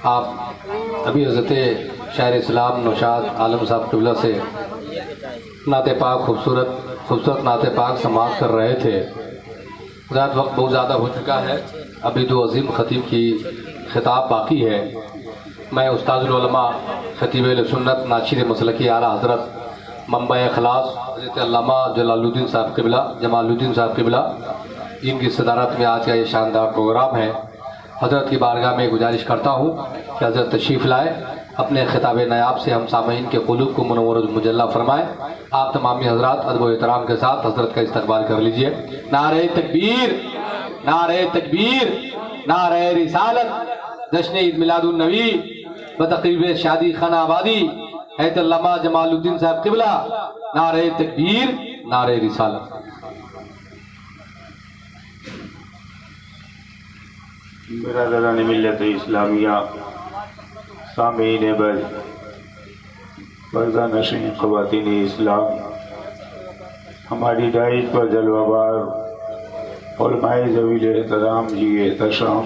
آپ ابھی حضرت شاعر اسلام نوشاد عالم صاحب قبلہ سے نعت پاک خوبصورت نعت پاک سماعت کر رہے تھے۔ ذات وقت بہت زیادہ ہو چکا ہے، ابھی دو عظیم خطیب کی خطاب باقی ہے۔ میں استاد العلماء خطیب اہل سنت ناشر مسلکی اعلیٰ حضرت منبع اخلاص حضرت علامہ جمال الدین صاحب قبلہ ان کی صدارت میں آج کا یہ شاندار پروگرام ہے۔ حضرت کی بارگاہ میں گزارش کرتا ہوں کہ حضرت تشریف لائے، اپنے خطاب نایاب سے ہم سامعین کے قلوب کو منور و مجلہ فرمائیں۔ آپ تمامی حضرات ادب و احترام کے ساتھ حضرت کا استقبال کر لیجئے۔ نعرہ تکبیر، نعرہ تکبیر، نعرہ رسالت، جشن عید میلاد النبی بتقریب شادی خانہ آبادی حضرت علامہ جمال الدین صاحب قبلہ، نعرہ تکبیر، نعرہ رسالت۔ برادران ملت اسلامیہ، سامعین بر، پردہ نشین خواتین اسلام، ہماری ڈائٹ پر جلوہ بار علماء ذوی احترام جی احتشام،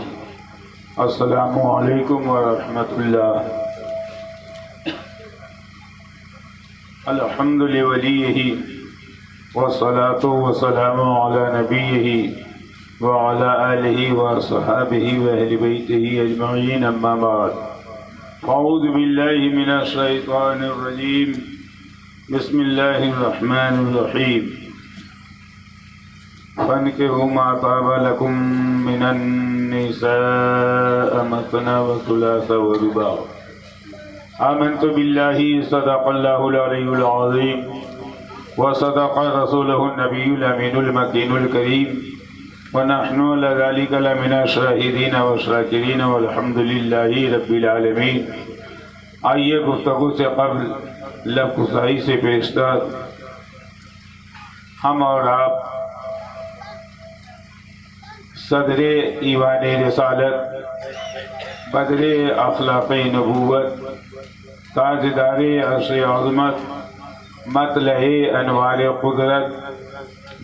السلام علیکم ورحمۃ اللہ۔ الحمد لولیہ والصلاة والسلام علی نبیہ وعلى آلہ وصحابہ وأہل بیتہ اجمعین، اما بعد، اعوذ باللہ من الشیطان الرجیم، بسم اللہ الرحمن الرحیم۔ فانکحوا ما طاب لکم من النساء مثنی وثلاث ورباع۔ آمنت باللہ، صدق اللہ العلی العظیم، وصدق رسولہ النبی الامین المکین الکریم، ونحن لذلك لمن الشاہدین والشاکرین والحمد للہ رب العالمین۔ آئیے گفتگو سے قبل لب گسائی سے پیشتر ہم اور آپ صدر ایوان رسالت، بدر اخلاق نبوت، تاجدار عرش عظمت، مطلع انوار قدرت،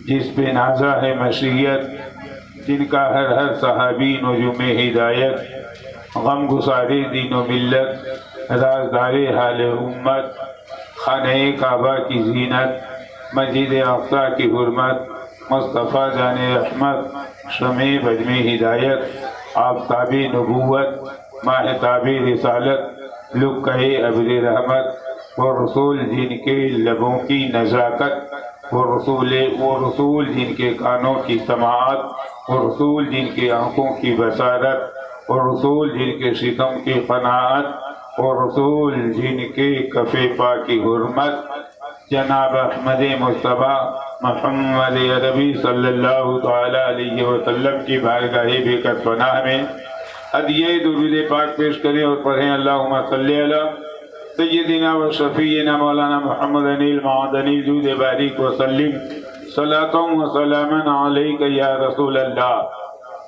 جس پہ نازا ہے مشیت، جن کا ہر صحابی نجوم ہدایت، غم گسار دین و ملت، رازدار حال امت، خانہ کعبہ کی زینت، مسجد اقصی کی حرمت، مصطفیٰ جان رحمت، شمع بجم ہدایت، آفتاب نبوت، ماہتاب رسالت، لقہ ابر رحمت، وہ رسول جن کے لبوں کی نزاکت، وہ رسول جن کے کانوں کی سماعت، وہ رسول جن کے آنکھوں کی بصارت، وہ رسول جن کے ستم کی قناعت، وہ رسول جن کے کف پا کی حرمت، جناب احمد مصطفیٰ محمد عربی صلی اللہ تعالی علیہ وسلم کی بارگاہ بے کس پناہ میں ہدیہ درود پاک پیش کریں اور پڑھیں، اللہم صلی علی سیدنا و شفیعنا مولانا محمد المعدنی جود بارک وسلم، صلاۃ و سلاما علیک یا رسول اللہ۔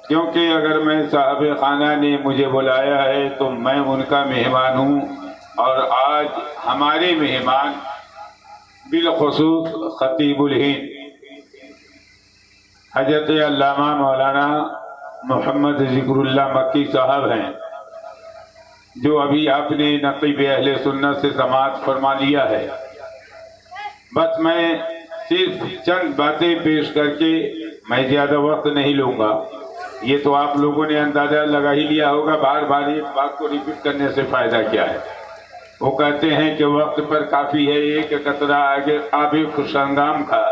کیونکہ اگر میں صاحب خانہ نے مجھے بلایا ہے تو میں ان کا مہمان ہوں، اور آج ہمارے مہمان بالخصوص خطیب الہند حضرت علامہ مولانا محمد ذکر اللہ مکی صاحب ہیں، جو ابھی آپ نے نقیب اہل سنت سے سماعت فرما لیا ہے۔ بس میں صرف چند باتیں پیش کر کے میں زیادہ وقت نہیں لوں گا، یہ تو آپ لوگوں نے اندازہ لگا ہی لیا ہوگا، بار بار ایک بات کو ریپیٹ کرنے سے فائدہ کیا ہے۔ وہ کہتے ہیں کہ وقت پر کافی ہے ایک قطرہ آب خوش ہنگام کا،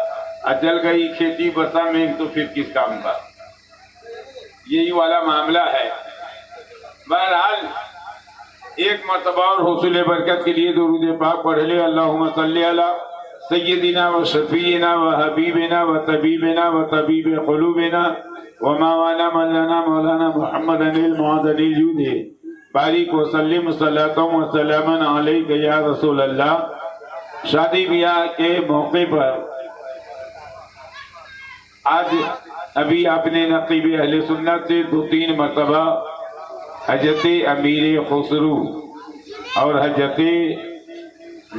اجل گئی کھیتی برسا میں تو پھر کس کام کا، یہی والا معاملہ ہے۔ بہرحال ایک مرتبہ اور حصول برکت کے لیے درود پاک پڑھ لے، اللہم صلی علی سیدنا و شفیعنا و حبیبنا و طبیبنا و طبیب قلوبنا و مولانا مولانا محمد المعدنی الجود بارک وسلم، صلاۃ و سلاما علیک یا رسول اللہ۔ شادی بیاہ کے موقع پر آج ابھی آپ نے نقیب اہل سنت سے 2-3 مرتبہ حضرت امیر خسرو اور حضرت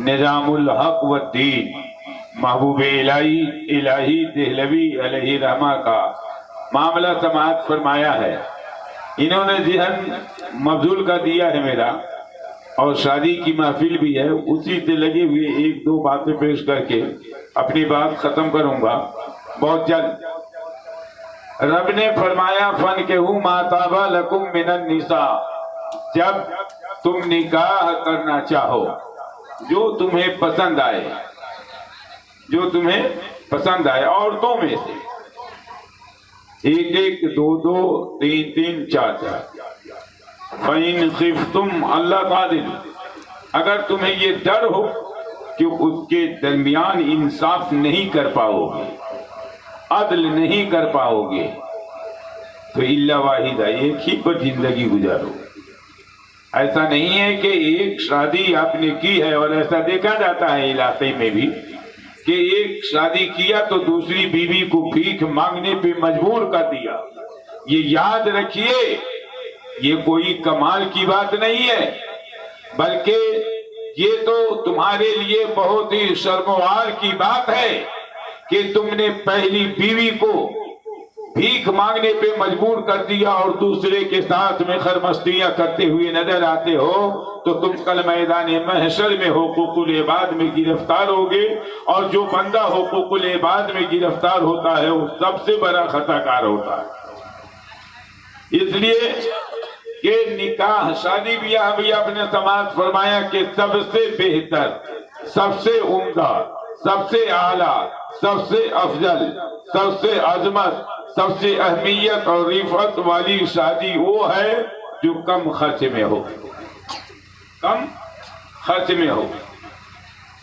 نظام الحق والدین محبوب الہی دہلوی علیہ رحمہ کا معاملہ سماعت فرمایا ہے۔ انہوں نے ذہن مبذول کا دیا ہے میرا، اور شادی کی محفل بھی ہے، اسی سے لگے ہوئے ایک دو باتیں پیش کر کے اپنی بات ختم کروں گا بہت جلد۔ رب نے فرمایا فَانكِحُوا مَا طَابَ لَكُم مِّنَ النِّسَاءِ، جب تم نکاح کرنا چاہو جو تمہیں پسند آئے، جو تمہیں پسند آئے عورتوں میں سے، ایک ایک، دو دو، تین تین، چار چار۔ فَإِنْ خِفْتُمْ أَلَّا تَعْدِلُوا، اگر تمہیں یہ ڈر ہو کہ اس کے درمیان انصاف نہیں کر پاؤ گے، عدل نہیں کر پاؤ گے، تو الا واحدہ، ایک ہی پر زندگی گزارو۔ ایسا نہیں ہے کہ ایک شادی آپ نے کی ہے، اور ایسا دیکھا جاتا ہے علاقے میں بھی کہ ایک شادی کیا تو دوسری بیوی کو بھیک مانگنے پہ مجبور کر دیا۔ یہ یاد رکھیے، یہ کوئی کمال کی بات نہیں ہے، بلکہ یہ تو تمہارے لیے بہت ہی شرموار کی بات ہے کہ تم نے پہلی بیوی کو بھیک مانگنے پہ مجبور کر دیا اور دوسرے کے ساتھ میں خرمستیاں کرتے ہوئے نظر آتے ہو، تو تم کل میدان محشر میں حقوق العباد میں گرفتار ہوگے، اور جو بندہ حقوق العباد میں گرفتار ہوتا ہے وہ سب سے بڑا خطا کار ہوتا ہے۔ اس لیے کہ نکاح، شادی بیاہ بھی آپ نے سماعت فرمایا کہ سب سے بہتر، سب سے عمدہ، سب سے اعلیٰ، سب سے افضل، سب سے عظمت، سب سے اہمیت اور رفعت والی شادی وہ ہے جو کم خرچ میں ہو، کم خرچ میں ہو۔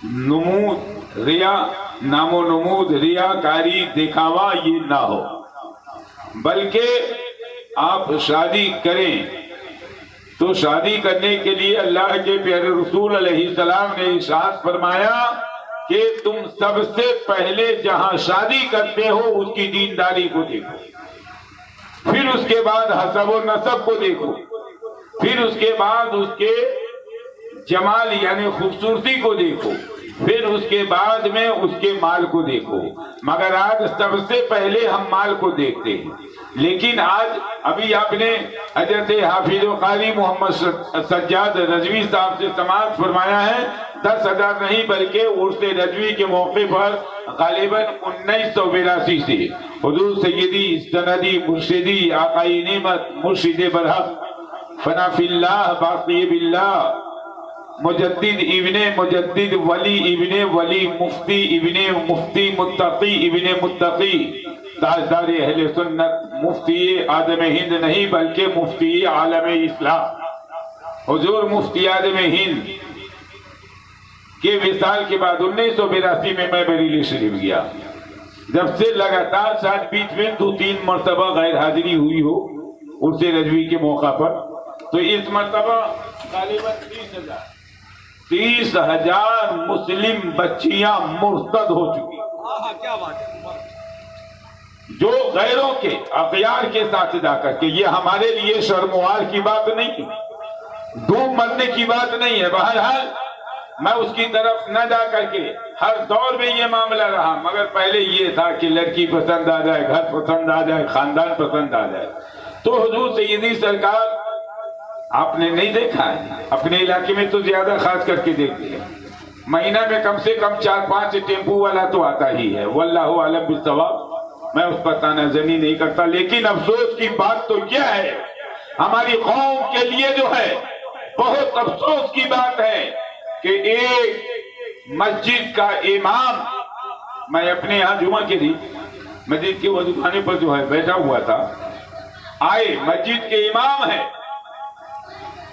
نمود، ریا، نام و نمود، ریاکاری، دکھاوا یہ نہ ہو، بلکہ آپ شادی کریں تو شادی کرنے کے لیے اللہ کے پیارے رسول علیہ السلام نے ارشاد فرمایا کہ تم سب سے پہلے جہاں شادی کرتے ہو اس کی دینداری کو دیکھو، پھر اس کے بعد حسب و نسب کو دیکھو، پھر اس کے بعد اس کے جمال یعنی خوبصورتی کو دیکھو، پھر اس کے بعد میں اس کے مال کو دیکھو۔ مگر آج سب سے پہلے ہم مال کو دیکھتے ہیں، لیکن آج ابھی آپ نے حضرت حافظ و قاری محمد سجاد رضوی صاحب سے سماعت فرمایا ہے، 10,000 نہیں بلکہ عرس رضوی کے موقع پر غالباً 1982 سے حضور سیدی سندی مرشدی آقائی نعمت مرشد برحق فنا فی اللہ باقی باللہ مجدد ابن مجدد ولی ابن ولی مفتی ابن مفتی متقی ابن متقی تاجدار اہل سنت مفتی آدم ہند نہیں بلکہ مفتی عالم اسلام حضور مفتی آدم ہند کے وصال کے بعد 1982 میں بریلی شریف گیا، جب سے لگاتار شاید بیچ میں 2-3 مرتبہ غیر حاضری ہوئی ہو عرس رضوی کے موقع پر، تو اس مرتبہ غالباً 30,000 مسلم بچیاں مرتد ہو چکی، جو غیروں کے اغیار کے ساتھ جا کر کے، یہ ہمارے لیے شرموار کی بات نہیں، ڈوب مرنے کی بات نہیں ہے۔ بہرحال میں اس کی طرف نہ جا کر کے، ہر دور میں یہ معاملہ رہا، مگر پہلے یہ تھا کہ لڑکی پسند آ جائے، گھر پسند آ جائے، خاندان پسند آ جائے۔ تو حضور سیدی سرکار آپ نے نہیں دیکھا ہے، اپنے علاقے میں تو زیادہ خاص کر کے دیکھتے ہیں، مہینہ میں کم سے کم 4-5 ٹیمپو والا تو آتا ہی ہے، واللہ اعلم بالصواب، میں اس پر تانا زنی نہیں کرتا۔ لیکن افسوس کی بات تو یہ ہے، ہماری قوم کے لیے جو ہے بہت افسوس کی بات ہے کہ ایک مسجد کا امام، میں اپنے یہاں جمعہ کے دن مسجد کے وضوخانے پر جو ہے بیٹھا ہوا تھا، آئے مسجد کے امام ہے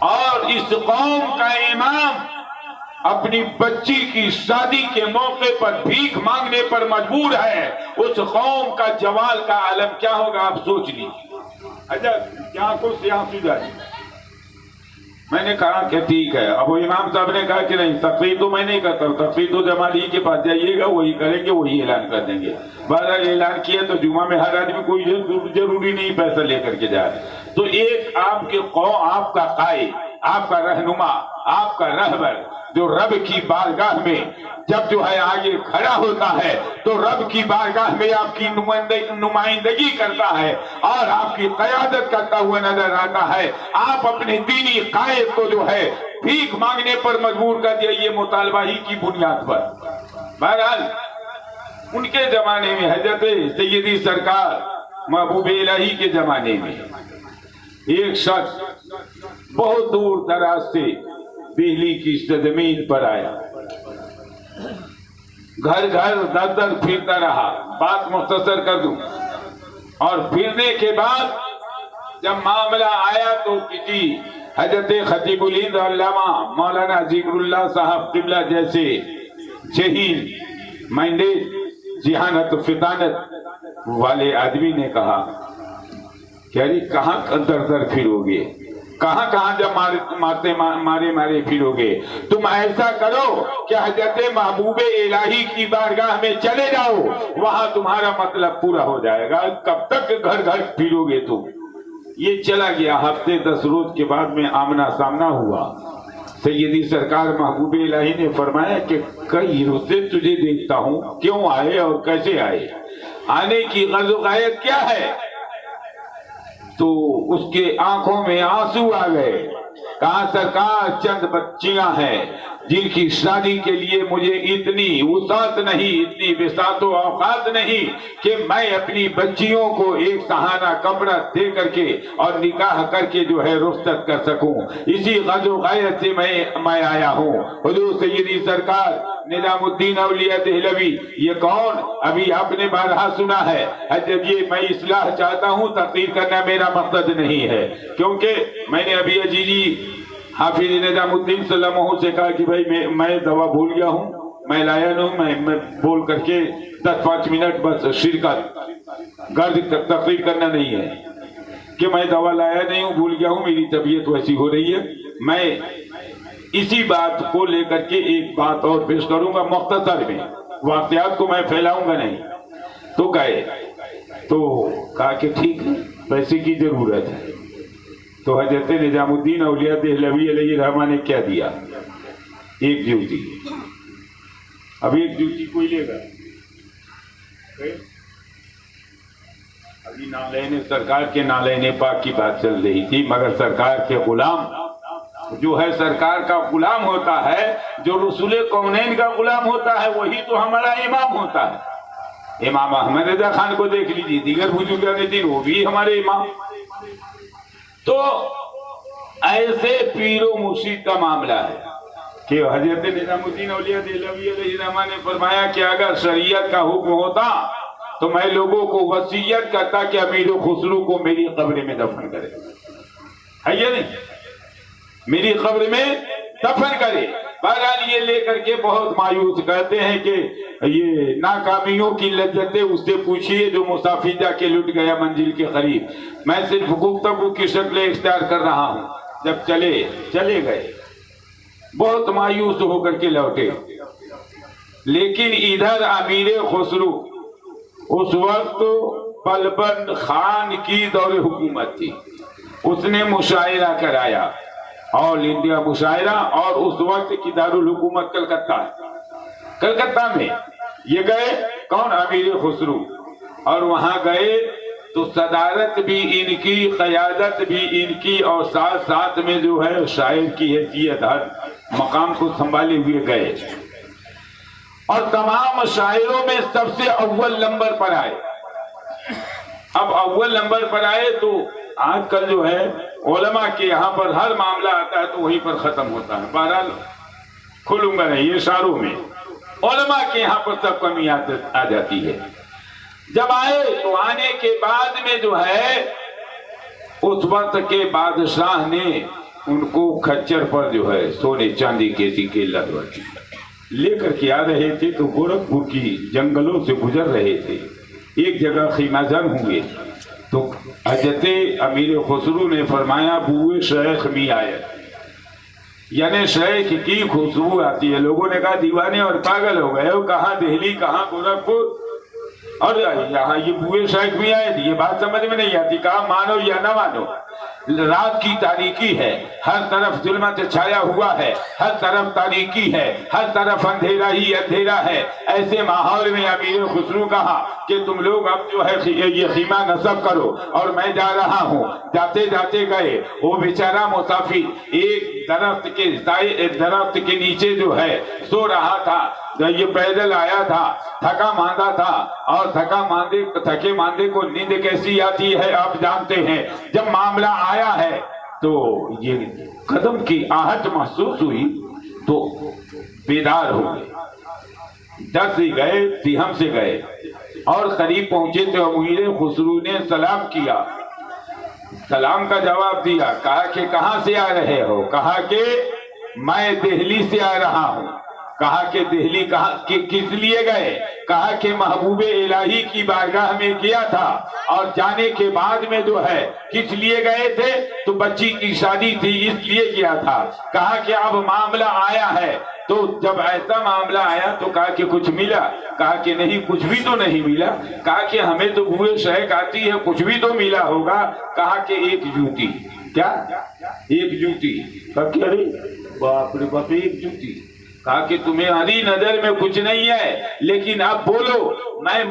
اور اس قوم کا امام اپنی بچی کی شادی کے موقع پر بھیک مانگنے پر مجبور ہے، اس قوم کا جوال کا عالم کیا ہوگا آپ سوچ لیجیے۔ اچھا کیا کو سیاسی جاری، میں نے کہا کہ ٹھیک ہے، اب وہ امام صاحب نے کہا کہ نہیں تقریر تو میں نہیں کرتا ہوں، تقریر تو جمالی کے پاس جائیے گا، وہی کریں گے، وہی اعلان کر دیں گے۔ بہرحال اعلان کیا تو جمعہ میں ہر آدمی کوئی ضروری نہیں پیسہ لے کر کے جا رہے، تو ایک آپ کے قوم، آپ کا قائد، آپ کا رہنما، آپ کا رہبر جو رب کی بارگاہ میں جب جو ہے آگے کھڑا ہوتا ہے تو رب کی بارگاہ میں آپ کی نمائندگی کرتا ہے اور آپ کی قیادت کرتا ہوا نظر آتا ہے. آپ اپنے دینی قائد کو جو ہے بھیک مانگنے پر مجبور کر دیا، یہ مطالبہ ہی کی بنیاد پر. بہرحال ان کے زمانے میں حضرت سیدی سرکار محبوب الہی کے زمانے میں ایک شخص بہت دور دراز سے دہلی کی سرزمین پر آیا، گھر گھر در در پھرتا رہا. بات مختصر کر دوں، اور پھرنے کے بعد جب معاملہ آیا تو کسی حضرت خطیب الہند علامہ مولانا ذکر اللہ صاحب قبلہ جیسے ذہین مائنڈیڈ ذہانت و فطانت والے آدمی نے کہا کہ ارے کہاں در در پھرو گے، کہاں کہاں جب مارے پھرو گے؟ تم ایسا کرو کہ حضرت محبوب الہی کی بارگاہ میں چلے جاؤ، وہاں تمہارا مطلب پورا ہو جائے گا. کب تک گھر گھر پھرو گے تم؟ یہ چلا گیا. ہفتے 10 روز کے بعد میں آمنا سامنا ہوا. سیدی سرکار محبوب الہی نے فرمایا کہ کئی روز سے تجھے دیکھتا ہوں، کیوں آئے اور کیسے آئے؟ آنے کی غرض و غایت کیا ہے؟ تو اس کے آنکھوں میں آنسو آ گئے. کہا سرکار چند بچیاں ہیں جن کی شادی کے لیے مجھے اتنی وسعت نہیں، اتنی بساط و اوقات نہیں کہ میں اپنی بچیوں کو ایک سہانا کپڑا دے کر کے اور نکاح کر کے جو ہے رخصت کر سکوں. اسی غرض و غایت سے میں آیا ہوں. حضور سیدی سرکار نظام الدین اولیاء دہلوی، یہ کون؟ ابھی آپ نے بارہا سنا ہے. یہ میں اصلاح چاہتا ہوں، تقریر کرنا میرا مقصد نہیں ہے، کیونکہ میں نے ابھی عجیزی حافظ نظام الدین صلی اللہ علیہ وسلم سے کہا کہ بھائی میں دوا بھول گیا ہوں، میں لایا نہیں، میں بول کر کے 10-5 منٹ بس شرکت غرض تقریر کرنا نہیں ہے کہ میں دوا لایا نہیں ہوں، بھول گیا ہوں، میری طبیعت ویسی ہو رہی ہے. میں اسی بات کو لے کر کے ایک بات اور پیش کروں گا مختصر میں، واقعات کو میں پھیلاؤں گا نہیں. تو کہا کہ ٹھیک ہے، پیسے کی ضرورت ہے. تو حضرت نظام الدین اولیاء دہلوی علیہ الرحمہ نے کیا دیا؟ ایک جوتی. اب ایک جوتی کوئی لے گا؟ ابھی نالین سرکار کے نالین پاک کی بات چل رہی تھی، مگر سرکار کے غلام جو ہے سرکار کا غلام ہوتا ہے، جو رسول کونین کا غلام ہوتا ہے، وہی تو ہمارا امام ہوتا ہے. امام احمد رضا خان کو دیکھ لیجیے، دیگر بزرگان دین وہ بھی ہمارے امام. تو ایسے پیر و مرشد کا معاملہ ہے کہ حضرت نظام الدین اولیاء دہلوی علیہ الرحمہ نے فرمایا کہ اگر شریعت کا حکم ہوتا تو میں لوگوں کو وصیت کرتا کہ امیر خسرو کو میری قبر میں دفن کرے. ہے یا نہیں؟ میری قبر میں دفن کرے. بہرحال یہ لے کر کے بہت مایوس کرتے ہیں کہ یہ ناکامیوں کی لذتیں اس سے پوچھیے جو مسافر جا کے لٹ گیا منزل کے قریب. میں صرف گفتگو کی شکل اختیار کر رہا ہوں. جب چلے گئے بہت مایوس ہو کر کے لوٹے. لیکن ادھر امیر خسرو اس وقت بلبن خان کی دور حکومت تھی. اس نے مشاعرہ کرایا، آل انڈیا مشاعرہ، اور اس وقت کی دارالحکومت کلکتہ میں یہ گئے. کون؟ امیر خسرو. اور وہاں گئے تو صدارت بھی ان کی، قیادت بھی ان کی، اور ساتھ ساتھ میں جو ہے شاعر کی حیثیت ہر مقام کو سنبھالے ہوئے گئے. اور تمام شاعروں میں سب سے اول نمبر پر آئے. اب اول نمبر پر آئے تو آج کل جو ہے علماء کے یہاں پر ہر معاملہ آتا ہے تو وہیں پر ختم ہوتا ہے. بہرحال کھلوں گا نہیں اشاروں میں. علماء کے یہاں پر سب کمی آ جاتی ہے. جب آئے تو آنے کے بعد میں جو ہے اس وقت کے بادشاہ نے ان کو کھچر پر جو ہے سونے چاندی کے سکے لے کر کے آ رہے تھے. تو گورکھپور کی جنگلوں سے گزر رہے تھے. ایک جگہ خیمہ زن ہوں گے تو حضرت امیر خسرو نے فرمایا بوئے شیخ می آیت، یعنی شیخ کی خوشبو آتی ہے. لوگوں نے کہا دیوانے اور پاگل ہو گئے ہو، کہاں دہلی کہاں گورکھپور، اور یہاں یہ بوئے شیخ می آیت، یہ بات سمجھ میں نہیں آتی. کہا مانو یا نہ مانو، رات کی تاریکی ہے، ہر طرف ظلمت چھایا ہوا ہے، ہر طرف تاریکی ہے، ہر طرف اندھیرا ہی اندھیرا ہے۔ ایسے ماحول میں امیر خسرو کہا کہ تم لوگ اب جو ہے یہ خیمہ نصب کرو اور میں جا رہا ہوں۔ جاتے جاتے گئے، وہ بیچارہ مسافر ایک درخت کے نیچے جو ہے سو رہا تھا۔ یہ پیدل آیا تھا، تھکا ماندہ تھا، اور تھکے ماندے کو نیند کیسی آتی ہے آپ جانتے ہیں۔ جب معاملہ آیا ہے تو یہ قدم کی آہٹ محسوس ہوئی تو بیدار ہو گئے، ڈر سے گئے، تہم سے گئے اور قریب پہنچے تو امیر خسرو نے سلام کیا، سلام کا جواب دیا، کہا کہ کہاں سے آ رہے ہو؟ کہا کہ میں دہلی سے آ رہا ہوں۔ کہا کہ دہلی کس لیے گئے؟ کہا کہ محبوب الہی کی بارگاہ میں گیا تھا، اور جانے کے بعد میں جو ہے کس لیے گئے تھے؟ تو بچی کی شادی تھی اس لیے گیا تھا۔ کہا کہ اب معاملہ آیا ہے، تو جب ایسا معاملہ آیا تو کہا کہ کچھ ملا؟ کہا کہ نہیں، کچھ بھی تو نہیں ملا۔ کہا کہ ہمیں تو بوئے شہق آتی ہے، کچھ بھی تو ملا ہوگا۔ کہا کہ ایک جوتی۔ کیا؟ ایک جوتی۔ کہا کہ ارے باپ رے باپ، ایک جوتی۔ کہا کہ تمہاری نظر میں کچھ نہیں ہے، لیکن اب بولو، میں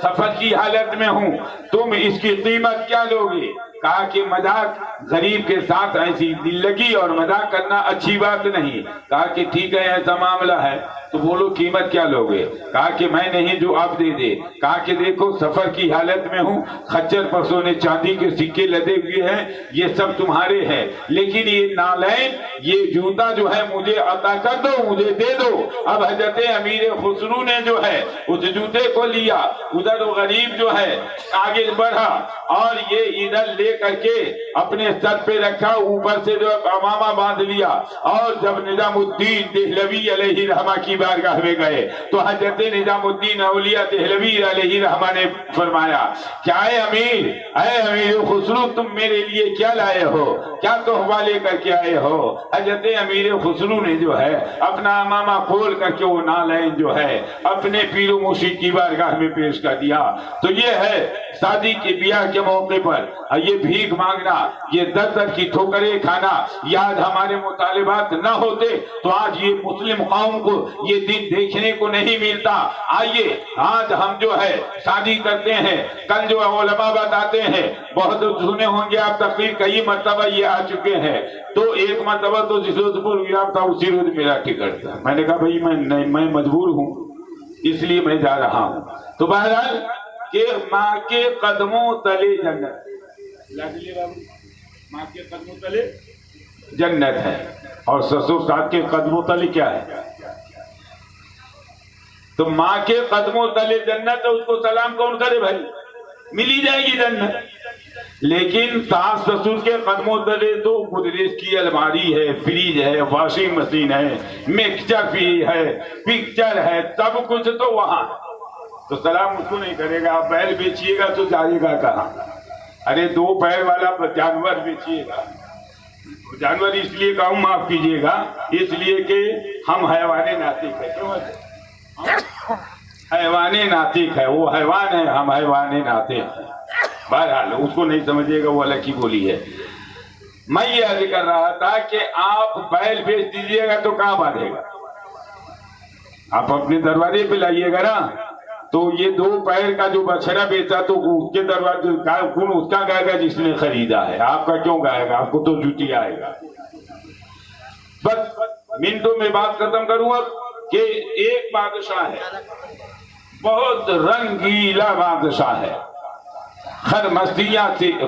سفر کی حالت میں ہوں، تم اس کی قیمت کیا لوگے؟ کہا کہ مذاق غریب کے ساتھ ایسی دل لگی اور مذاق کرنا اچھی بات نہیں۔ کہا کہ ٹھیک ہے، ایسا معاملہ ہے تو بولو قیمت کیا لوگے؟ کہا کہ میں نہیں، جو آپ دے دے۔ کہا کہ دیکھو سفر کی حالت میں ہوں، خچر پر سونے چاندی کے سکے لدے ہوئے ہیں، یہ سب تمہارے ہیں، لیکن یہ نالین، یہ جوتا جو ہے مجھے عطا کر دو، مجھے دے دو۔ اب حضرت امیر خسرو نے جو ہے اس جوتے کو لیا، ادھر وہ غریب جو ہے آگے بڑھا اور یہ ادھر لے کر کے اپنے سر پہ رکھا، اوپر سے جو امامہ باندھ لیا، اور جب نظام الدین دہلوی علیہ رحمہ کی بارگاہ میں گئے تو حضرت نظام الدین اولیاء دہلوی علیہ رحمہ نے فرمایا، کیا اے امیر خسرو، تم میرے لیے کیا لائے ہو؟ کیا تحفہ لے کر کے آئے ہو؟ حضرت امیر خسرو نے جو ہے اپنا امامہ کھول کر کے وہ نالین جو ہے اپنے پیر و مرشد کی بارگاہ میں پیش کر دیا۔ تو یہ ہے شادی کے بیاہ کے موقع پر یہ بھیک مانگنا، یہ در کی ٹھوکریں کھانا، یاد ہمارے مطالبات نہ ہوتے تو آج یہ مسلم قوم کو یہ دن دیکھنے کو نہیں ملتا۔ آئیے آج ہم جو ہے شادی کرتے ہیں، کل جو علماء بتاتے ہیں، بہت سنے ہوں گے آپ تقریر، کئی مرتبہ یہ آ چکے ہیں، تو ایک مرتبہ تو جس روز پروگرام تھا اسی روز میرا ٹکٹ تھا، میں نے کہا بھائی میں مجبور ہوں اس لیے میں جا رہا ہوں۔ تو بہرحال کہ ماں کے قدموں تلے جنت، ماں کے قدموں تلے جنت ہے، اور سسر ساتھ کے قدموں تلے کیا ہے؟ تو ماں کے قدموں تلے جنت ہے، اس کو سلام کون کرے بھائی؟ ملی جائے گی جنت۔ لیکن ساس سسر کے قدموں تلے تو گودریج کی الماری ہے، فریج ہے، واشنگ مشین ہے، مکسچر فری ہے، پکچر ہے، سب کچھ تو وہاں، تو سلام اس کو نہیں کرے گا۔ آپ بیل بیچیے گا تو جائے گا کہاں؟ ارے دو پیر والا جانور بیچیے گا، جانور اس لیے کہوں معاف کیجیے گا، اس لیے کہ ہم حیوان ناطق ہے، کیوں حیوان ناطق ہے، وہ حیوان ہے، ہم حیوان ناطق ہیں۔ بہرحال اس کو نہیں سمجھے گا، وہ الگ کی بولی ہے۔ میں یہ عرض کر رہا تھا کہ آپ بیل بیچ دیجیے گا تو کہاں باندھے گا؟ آپ اپنے دروازے پہ لائیے گا نا، تو یہ دو پیر کا جو بچڑا بیچا تو اس کے دروازے کون اس کا گائے گا جس نے خریدا ہے؟ آپ کا کیوں گائے گا؟ آپ کو تو جوتی آئے گا۔ بس منٹوں میں بات ختم کروں اب کہ ایک بادشاہ ہے، بہت رنگیلا بادشاہ ہے،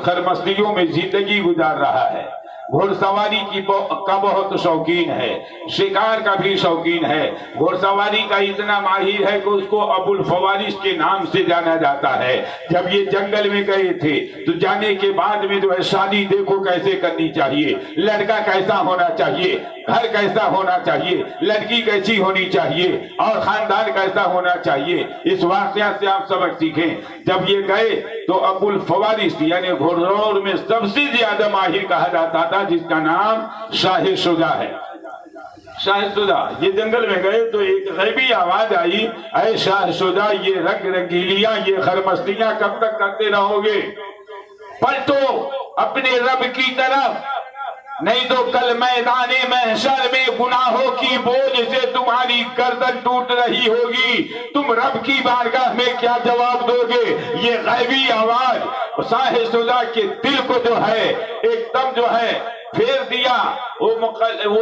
خرمستیوں میں زندگی گزار رہا ہے، گھوڑ سواری کا بہت شوقین ہے، شکار کا بھی شوقین ہے، گھوڑ سواری کا اتنا ماہر ہے کہ اس کو ابو الفوارس کے نام سے جانا جاتا ہے۔ جب یہ جنگل میں گئے تھے تو جانے کے بعد میں جو ہے شادی دیکھو کیسے کرنی چاہیے، لڑکا کیسا ہونا چاہیے، گھر کیسا ہونا چاہیے، لڑکی کیسی ہونی چاہیے، اور خاندان کیسا ہونا چاہیے۔ اس واقعہ سے آپ سبق سیکھیں۔ جب یہ گئے تو ابو الفوارس یعنی گھوڑدوڑ میں سب سے زیادہ ماہر کہا جاتا تھا، جس کا نام شاہ شجاع ہے۔ شاہ شجاع یہ جنگل میں گئے تو ایک غیبی آواز آئی، اے شاہ شجاع، یہ رنگ رنگیلیاں، یہ خرمستیاں کب تک کرتے رہو گے؟ پلٹو اپنے رب کی طرف، نہیں تو کل میدان محشر میں گناہوں کی بوجھ سے تمہاری گردن ٹوٹ رہی ہوگی، تم رب کی بارگاہ میں کیا جواب دو گے؟ یہ غیبی آواز صاحب سودا کے دل کو جو ہے ایک دم جو ہے پھیر دیا۔ وہ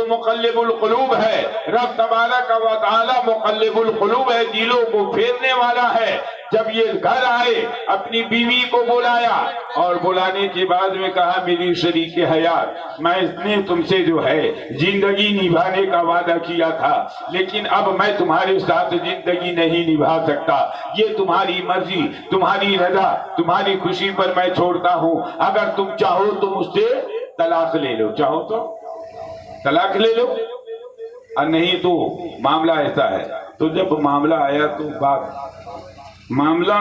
مقلب القلوب ہے، رب تبارک و تعالی مقلب القلوب ہے، دلوں کو پھیرنے والا ہے۔ جب یہ گھر آئے اپنی بیوی کو بلایا اور بلانے کے بعد میں کہا میری شریک حیات، میں نے تم سے جو ہے زندگی نبھانے کا وعدہ کیا تھا، لیکن اب میں تمہارے ساتھ زندگی نہیں نبھا سکتا، یہ تمہاری مرضی، تمہاری رضا، تمہاری خوشی پر میں چھوڑتا ہوں، اگر تم چاہو تو مجھ سے طلاق لے لو، چاہو تو طلاق لے لو، اور نہیں تو معاملہ ایسا ہے۔ تو جب معاملہ آیا تو معاملہ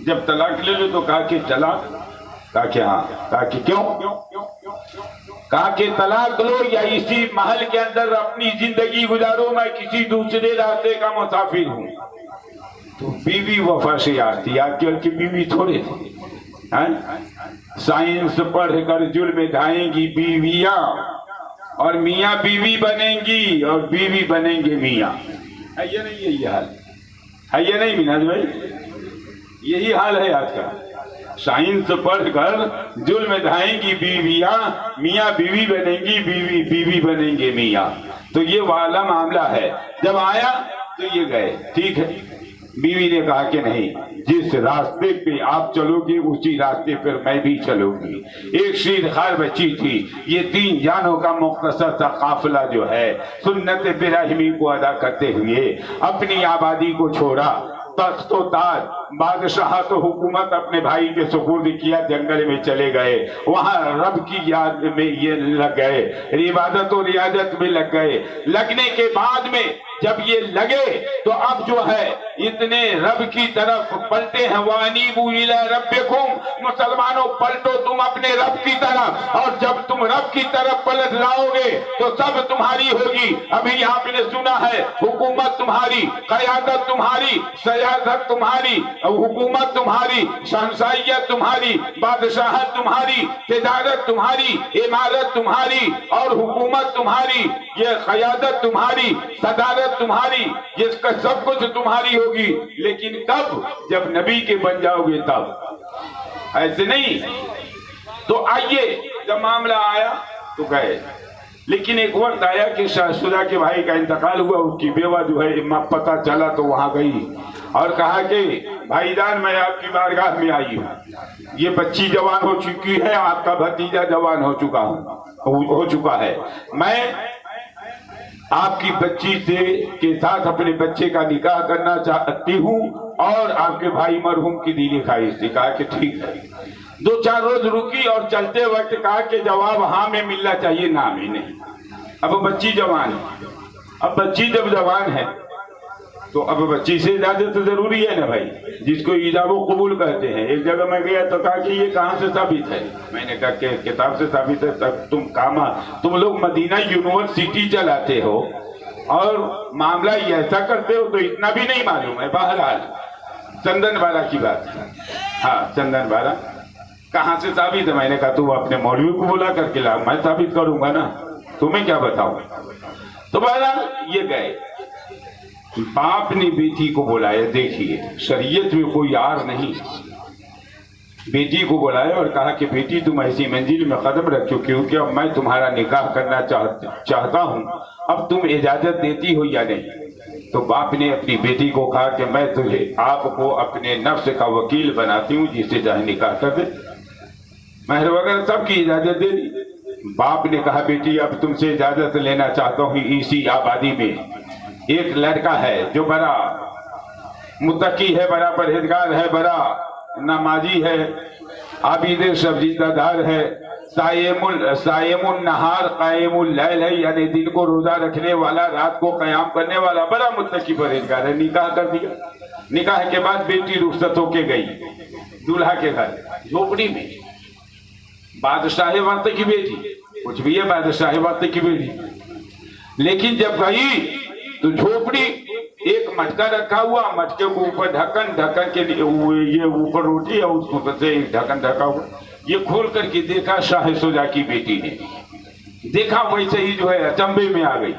جب طلاق لے لو تو کہا کہ طلاق، کہا کہ ہاں، کہا کہ کیوں؟ کہا کہ طلاق لو یا اسی محل کے اندر اپنی زندگی گزارو، میں کسی دوسرے راستے کا مسافر ہوں۔ تو بیوی وفا سے آتی، آج کل کی بیوی تھوڑے تھے، سائنس پڑھ کر جرم ڈھائیں گی بیویاں، اور میاں بیوی بنیں گی اور بیوی بنیں گے میاں۔ ہے یہ نہیں یہی حال ہے؟ یہ نہیں مناج بھائی، یہی حال ہے آج کا۔ سائنس پڑھ کر ظلم ڈھائیں گی بیویاں، میاں بیوی بنیں گی، بیوی بیوی بنیں گے میاں۔ تو یہ والا معاملہ ہے۔ جب آیا تو یہ گئے، ٹھیک ہے۔ بیوی نے کہا کہ نہیں، جس راستے پہ آپ چلو گے اسی راستے پر میں بھی چلوں گی۔ ایک شیر خار بچی تھی، یہ 3 جانوں کا مختصر سا قافلہ جو ہے سنت ابراہیمی کو ادا کرتے ہوئے اپنی آبادی کو چھوڑا، تخت و تاج، بادشاہت و حکومت اپنے بھائی کے سپرد کیا، جنگل میں چلے گئے، وہاں رب کی یاد میں یہ لگ گئے، عبادت و ریاضت میں لگ گئے۔ لگنے کے بعد میں جب یہ لگے تو اب جو ہے اتنے رب کی طرف پلٹے ہیں، وَأَنِيبُوا إِلَىٰ رَبِّكُمْ، مسلمانوں پلٹو تم اپنے رب کی طرف، اور جب تم رب کی طرف پلٹ جاؤ گے تو سب تمہاری ہوگی۔ ابھی آپ نے سنا ہے حکومت تمہاری، قیادت تمہاری، سیاست تمہاری، حکومت تمہاری، شہنشاہیت تمہاری، بادشاہت تمہاری، تجارت تمہاری، عمارت تمہاری اور حکومت تمہاری، یہ قیادت تمہاری، صدارت تمہاری، جس کا سب کچھ تمہاری ہوگی، لیکن کب؟ جب نبی کے بن جاؤ گے تب، ایسے نہیں۔ تو آئیے، جب معاملہ آیا تو گئے، لیکن ایک وقت آیا کہ شاہ شجاع کے بھائی کا انتقال ہوا، اس کی بیوہ جو ہے پتہ چلا تو وہاں گئی اور کہا کہ بھائی جان میں آپ کی بارگاہ میں آئی ہوں، یہ بچی جوان ہو چکی ہے، آپ کا بھتیجا جوان ہو چکا ہے، میں آپ کی بچی کے ساتھ اپنے بچے کا نکاح کرنا چاہتی ہوں، اور آپ کے بھائی مرحوم کی دینی خواہش تھی۔ کہا کہ ٹھیک ہے۔ 2-4 روز رکی اور چلتے وقت کہا کہ جواب ہاں میں ملنا چاہیے، نہ میں نہیں۔ اب بچی جوان ہے، اب بچی جب جوان ہے تو اب بچی سے اجازت ضروری ہے نا بھائی، جس کو ایجاب و قبول کہتے ہیں۔ ایک جگہ میں گیا تو کہا کہ یہ کہاں سے ثابت ہے؟ میں نے کہا کہ کتاب سے ثابت ہے۔ تم لوگ مدینہ یونیورسٹی چلاتے ہو اور معاملہ یہ ایسا کرتے ہو تو اتنا بھی نہیں معلوم ہے۔ بہرحال چندن بارہ کی بات ہے، ہاں چندن بارہ کہاں سے ثابت ہے؟ میں نے کہا تو اپنے مولوی کو بلا کر کے لا، میں ثابت کروں گا نا، تمہیں کیا بتاؤں۔ تو بہرحال یہ گئے، باپ نے بیٹی کو بلایا، دیکھیے شریعت میں کوئی عار نہیں، بیٹی کو بلایا اور کہا کہ بیٹی تم ایسی منزل میں قدم رکھو کیونکہ اب میں تمہارا نکاح کرنا چاہتا ہوں، اب تم اجازت دیتی ہو یا نہیں؟ تو باپ نے اپنی بیٹی کو کہا کہ میں تجھے آپ کو اپنے نفس کا وکیل بناتی ہوں، جس سے چاہے نکاح کر دے۔ مہر وغیرہ سب کی اجازت دے دی۔ باپ نے کہا بیٹی اب تم سے اجازت لینا چاہتا ہوں، اسی آبادی میں ایک لڑکا ہے جو بڑا متقی ہے، بڑا پرہیزگار ہے، بڑا نمازی ہے، عابد سجدہ دار ہے، صائم النہار قائم اللیل ہے، یعنی دن کو روزہ رکھنے والا، رات کو قیام کرنے والا، بڑا متقی پرہیزگار ہے۔ نکاح کر دیا۔ نکاح کے بعد بیٹی رخصت ہو کے گئی دولہا کے گھر، جھوپڑی میں۔ بادشاہ وقت کی بیٹی، کچھ بھی ہے بادشاہ وقت کی بیٹی، لیکن جب گئی تو جھوپڑی ایک مٹکا رکھا ہوا، مٹکے کو اوپر ڈھکن کے لیے یہ اوپر روٹی ہے، اس کو سے ایک ڈھکن ڈھکا ہوا، یہ کھول کر کے دیکھا شاہ شجاع کی بیٹی نے، دیکھا ویسے ہی جو ہے اچنبے میں آ گئی،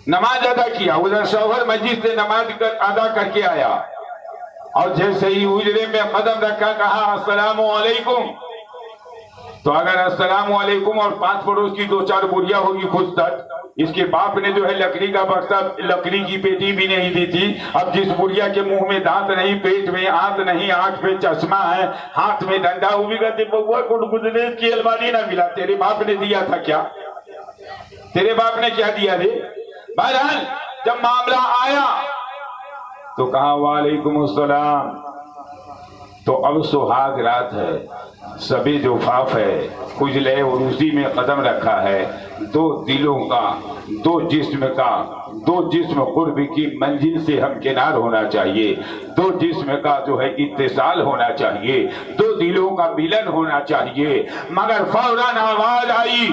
نماز ادا کیا، ادھر شوہر مسجد سے نماز ادا کر کے آیا، اور جیسے ہی حجرے میں قدم رکھا کہا السلام علیکم، تو اگر السلام علیکم اور 5 پڑوس کی 2-4 بوریاں ہوگی خود تک، اس کے باپ نے جو ہے لکڑی کا بکسا لکڑی کی پیٹی بھی نہیں دی تھی، اب جس بوریا کے منہ میں دانت نہیں، پیٹ میں آنت نہیں، آنکھ پہ چشمہ ہے، ہاتھ میں ڈنڈا، وہ بھی کہتے بہوا کو گزرے کی الماری نہ ملا، تیرے باپ نے دیا تھا کیا؟ تیرے باپ نے کیا دیا رے؟ بہرحال جب معاملہ آیا تو کہا وعلیکم السلام، تو اب سہاگ رات ہے، سبے جوفاف ہے، کجلے اور اسی میں قدم رکھا ہے، 2 دلوں کا، 2 جسم کا، 2 جسم قرب کی منزل سے ہمکنار ہونا چاہیے، 2 جسم کا جو ہے اتصال ہونا چاہیے، 2 دلوں کا ملن ہونا چاہیے، مگر فوراً آواز آئی،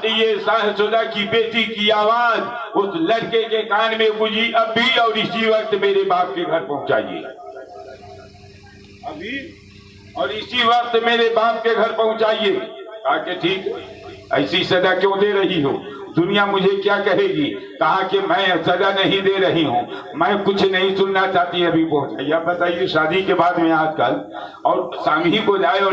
یہ شاہ شجاع کی بیٹی کی آواز اس لڑکے کے کان میں گونجی، ابھی اور اسی وقت میرے باپ کے گھر پہنچائیے، ابھی اور اسی وقت میرے باپ کے گھر پہنچائیے۔ کہا کہ ٹھیک، ایسی سزا کیوں دے رہی ہو؟ دنیا مجھے کیا کہے گی؟ کہا کہ میں سزا نہیں دے رہی ہوں، میں کچھ نہیں سننا چاہتی، ابھی پہنچائیے۔ اب بتائیے شادی کے بعد میں آج کل اور سامی کو جائے اور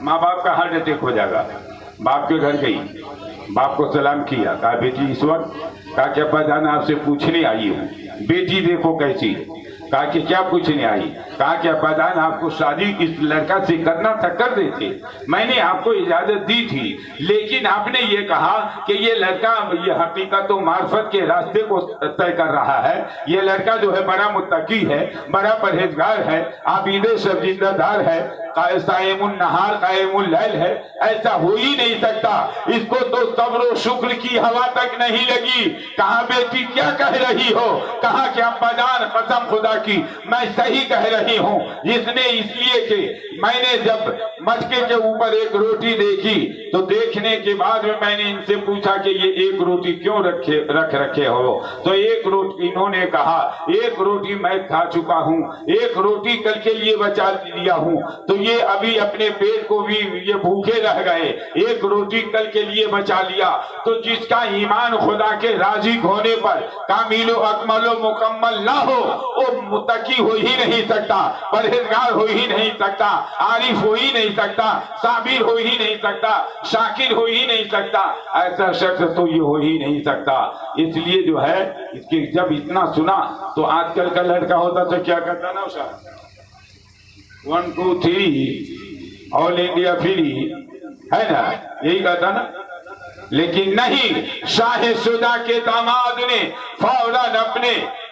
ماں باپ کا ہارٹ اٹیک ہو جائے گا۔ باپ کے گھر گئی، باپ کو سلام کیا، کہا بیٹی اس وقت، کہا کہ ابا جان آپ سے پوچھنے آئی ہوں، بیٹی دیکھو کیسی ہے۔ کہا کہ کیا پوچھنے آئی؟ کہا کہ ابا جان آپ کو شادی اس لڑکا سے کرنا تھا، کر دیتے، میں نے آپ کو اجازت دی تھی، لیکن آپ نے یہ کہا کہ یہ لڑکا یہ حقیقت و معرفت کے راستے کو طے کر رہا ہے، یہ لڑکا جو ہے بڑا متقی ہے، بڑا پرہیزگار ہے، عابد سجدہ دار ہے، صائم النہار قائم اللیل ہے، ایسا ہو ہی نہیں سکتا، اس کو تو صبر و شکر کی ہوا تک نہیں لگی۔ کہا بیٹی کیا کہہ رہی ہو؟ کہا کہ ابا جان قسم خدا کی میں صحیح کہہ رہی ہوں، جس نے اس لیے کہ میں نے جب مٹکے کے اوپر ایک روٹی دیکھی تو دیکھنے کے بعد میں نے ان سے پوچھا کہ یہ ایک روٹی کیوں رکھ رکھے ہو؟ تو ایک روٹی انہوں نے کہا ایک روٹی میں کھا چکا ہوں، ایک روٹی کل کے لیے بچا لیا ہوں، تو یہ ابھی اپنے پیٹ کو بھی یہ بھوکے رہ گئے، ایک روٹی کل کے لیے بچا لیا۔ تو جس کا ایمان خدا کے راضی ہونے پر کامل و اکمل و مکمل نہ ہو وہ متقی ہو ہی نہیں سکتا، پرہیزگار ہو ہی نہیں سکتا، عارف ہو ہی نہیں سکتا، صابر ہو ہی نہیں سکتا، شاکر ہو ہی نہیں سکتا، ایسا شخص تو یہ ہو ہی نہیں سکتا۔ اس لیے جو ہے اس کے جب اتنا سنا تو آج کل کا لڑکا ہوتا تو کیا کرتا نا اسا 1 2 3 آل انڈیا فری ہے نا، یہی کہتا نا، لیکن نہیں، شاہ شجاع کے داماد نے فوراً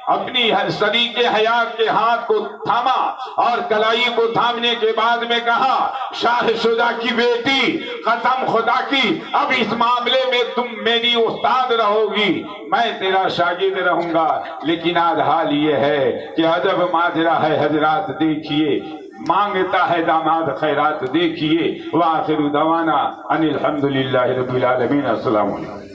اپنی شریک حیات کے ہاتھ کو تھاما اور کلائی کو تھامنے کے بعد میں کہا شاہ شجاع کی بیٹی قسم خدا کی اب اس معاملے میں تم میری استاد رہو گی، میں تیرا شاگرد رہوں گا، لیکن آج حال یہ ہے کہ عجب ماجرا ہے حضرات، دیکھیے مانگتا ہے داماد خیرات، دیکھیے۔ وآخر دعوانا ان الحمدللہ رب العالمین۔ السلام علیکم۔